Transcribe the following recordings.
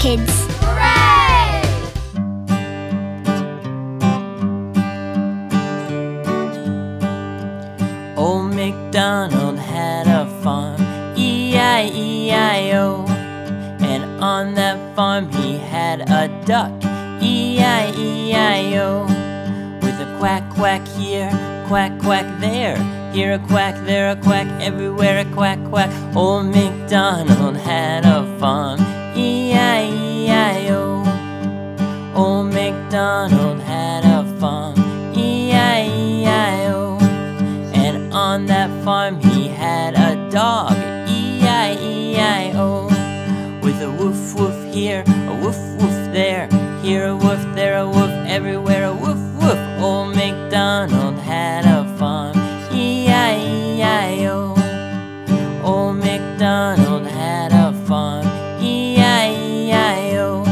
kids. Hooray! Old MacDonald had a farm, E-I-E-I-O. And on that farm he had a duck, E-I-E-I-O. With a quack, quack here, quack, quack there. Here a quack, there a quack, everywhere a quack, quack. Old MacDonald had a farm, E-I-E-I-O. Old MacDonald had a farm, E-I-E-I-O. And on that farm he had a dog, E-I-E-I-O. With a woof woof here, a woof woof there. Here a woof, there a woof, everywhere a woof woof. Old MacDonald had a farm, E-I-E-I-O. Old MacDonald had a farm, E-I-E-I-O.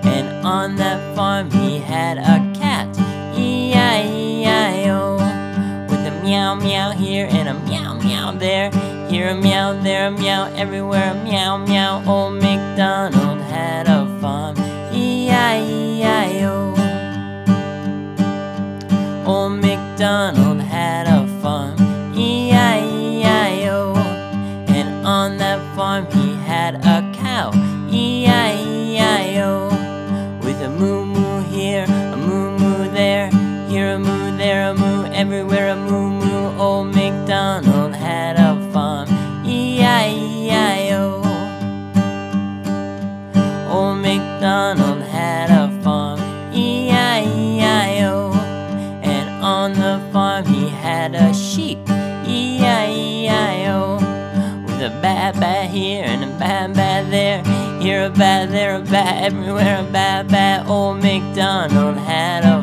And on that farm he had a cat, E-I-E-I-O. With a meow meow here and a meow meow there. Here a meow, there a meow, everywhere a meow meow. Old MacDonald had a farm, E-I-E-I-O. Old MacDonald had a farm, E-I-E-I-O. And on that farm he had a cow, E-I-E-I-O. With a moo moo here, a moo moo there. Here a moo, there a moo, everywhere a moo moo. Old MacDonald had a farm, E-I-E-I-O. Old MacDonald had a farm, E-I-E-I-O. And on the farm he had a sheep, E-I-E-I-O. With a ba-ba here and a ba-ba there. Here a ba, there a ba, everywhere a ba-ba. Old MacDonald had a